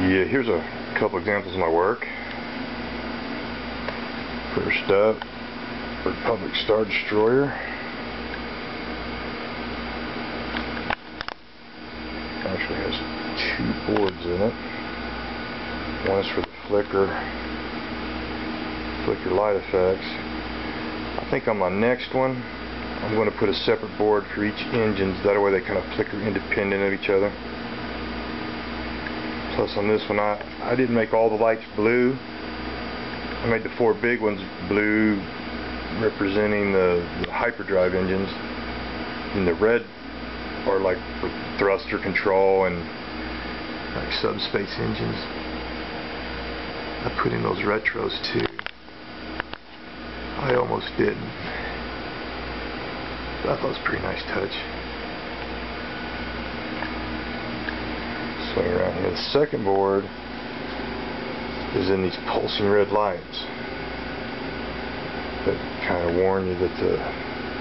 Yeah, here's a couple examples of my work. First up, Republic Star Destroyer. Actually has two boards in it. One is for the flicker light effects. I think on my next one I'm going to put a separate board for each engine, that way they kind of flicker independent of each other. Plus on this one I didn't make all the lights blue. I made the four big ones blue, representing the hyperdrive engines, and the red are like for thruster control and like subspace engines. I put in those retros too. I almost didn't. But I thought it was a pretty nice touch. Swing around here. The second board is in these pulsing red lights that kind of warn you that the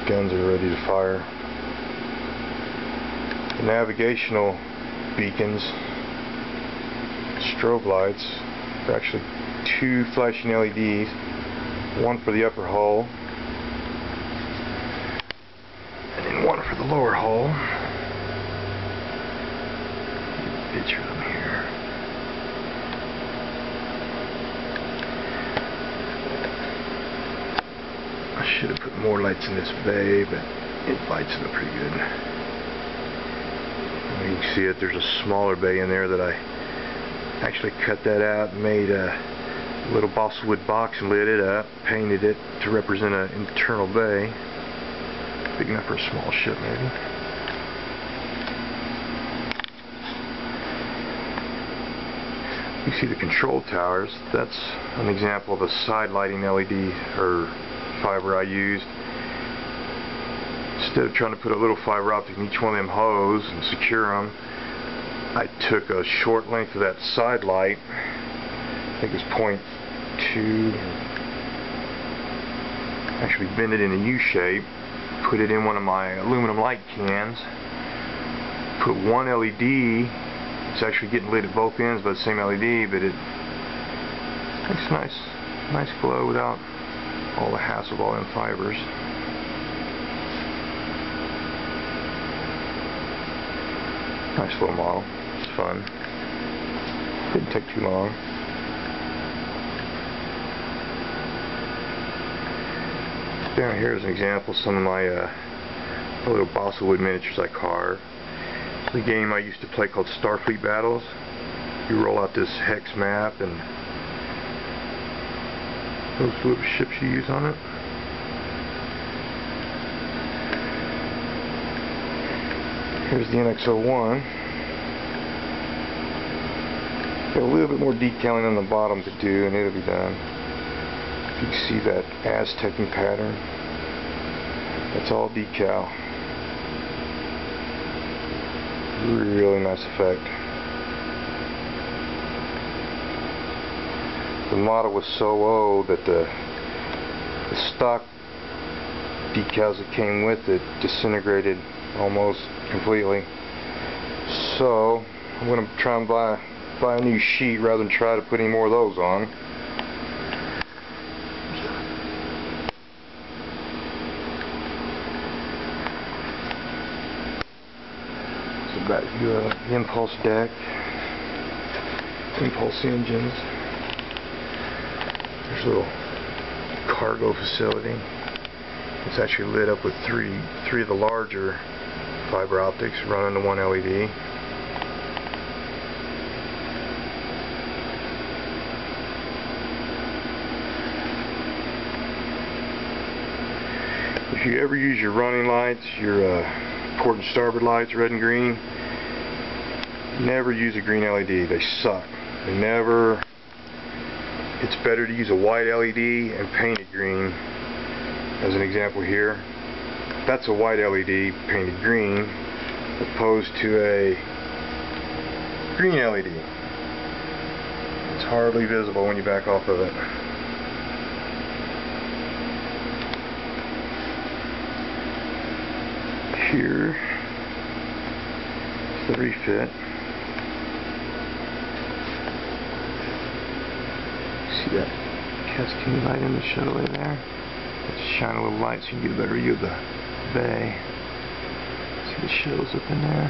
guns are ready to fire. The navigational beacons, strobe lights, are actually two flashing LEDs, one for the upper hull and then one for the lower hull. Picture of them here. I should have put more lights in this bay, but it lights it up pretty good. You can see it, there's a smaller bay in there that I actually cut that out and made a little balsa wood box and lit it up, painted it to represent an internal bay. Big enough for a small ship maybe. You see the control towers. That's an example of a side lighting LED or fiber I used. Instead of trying to put a little fiber optic in each one of them hose and secure them, I took a short length of that side light, I think it was 0.2, actually bend it in a U shape, put it in one of my aluminum light cans, put one LED. It's actually getting lit at both ends by the same LED, but it makes a nice glow without all the hassle of all them fibers. Nice little model. It's fun. Didn't take too long. Down here is an example of some of my little balsa wood miniatures I carved. The game I used to play called Starfleet Battles. You roll out this hex map and those little ships you use on it. Here's the NX-01. Got a little bit more detailing on the bottom to do and it'll be done. You can see that Aztecing pattern. That's all decal. Really nice effect. The model was so old that the stock decals that came with it disintegrated almost completely. So I'm going to try and buy a new sheet rather than try to put any more of those on. Back to the impulse deck, impulse engines. There's a little cargo facility. It's actually lit up with three of the larger fiber optics running to one LED. If you ever use your running lights, your port and starboard lights, red and green, never use a green LED. They suck. They never. It's better to use a white LED and paint it green. As an example here, that's a white LED painted green, opposed to a green LED. It's hardly visible when you back off of it. Here is the refit. See that cascading light in the shuttle there? Let's shine a little light so you can get a better view of the bay. See the shells up in there.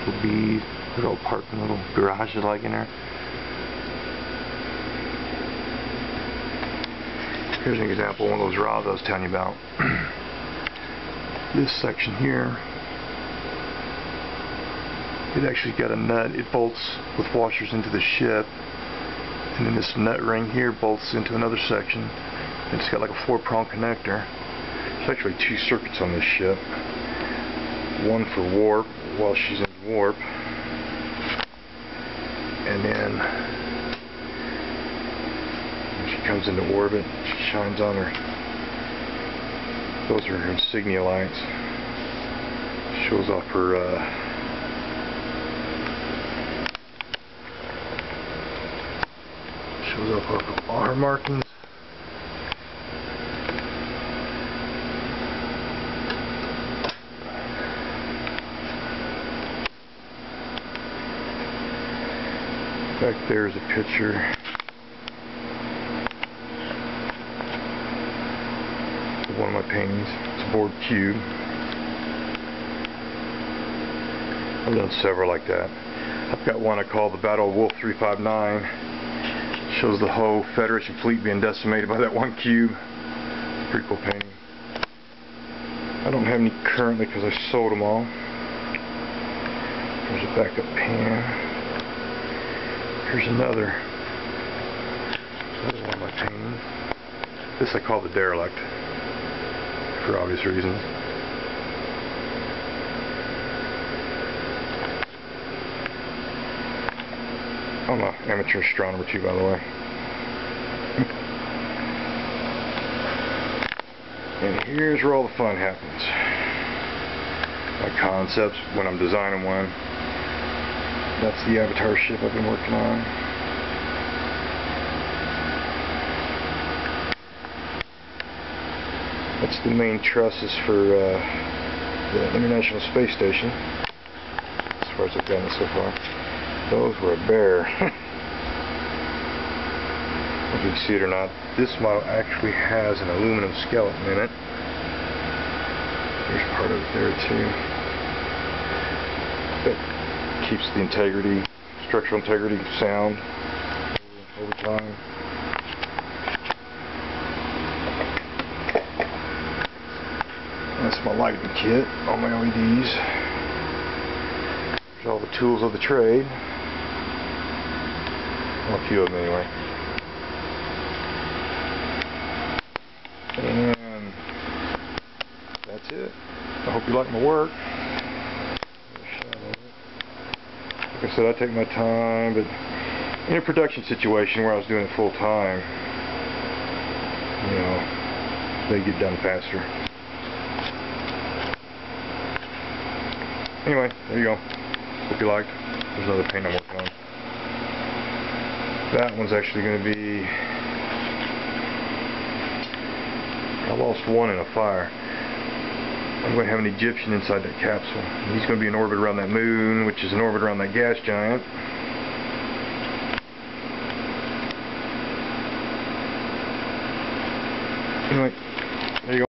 Little bees. They're all parked in little garages like in there. Here's an example of one of those rods I was telling you about. This section here, it actually got a nut. It bolts with washers into the ship, and then this nut ring here bolts into another section. And it's got like a 4-prong connector. There's actually 2 circuits on this ship. One for warp while she's in warp, and then when she comes into orbit, she shines on her. Those are her insignia lights. Shows off her all her markings. Back there is a picture of one of my paintings. It's a board cube. I've done several like that. I've got one I call the Battle of Wolf 359. Shows the whole Federation fleet being decimated by that one cube. Pretty cool painting. I don't have any currently because I sold them all. There's a backup pan. Here's another one of my paintings. This I call the Derelict, for obvious reasons. I'm an amateur astronomer too, by the way. And here's where all the fun happens. My concepts when I'm designing one. That's the Avatar ship I've been working on. That's the main trusses for the International Space Station, as far as I've gotten so far. Those were a bear. I don't know if you can see it or not. This model actually has an aluminum skeleton in it. There's part of it there too. That keeps the integrity, structural integrity sound over time. That's my lighting kit, all my LEDs. There's all the tools of the trade. Well, a few of them anyway. And that's it. I hope you like my work. Like I said, I take my time, but in a production situation where I was doing it full time, you know, they get done faster. Anyway, there you go. Hope you liked. There's another paint I'm working on. That one's actually going to be... I lost one in a fire. I'm going to have an Egyptian inside that capsule. He's going to be in orbit around that moon, which is in orbit around that gas giant. Anyway, there you go.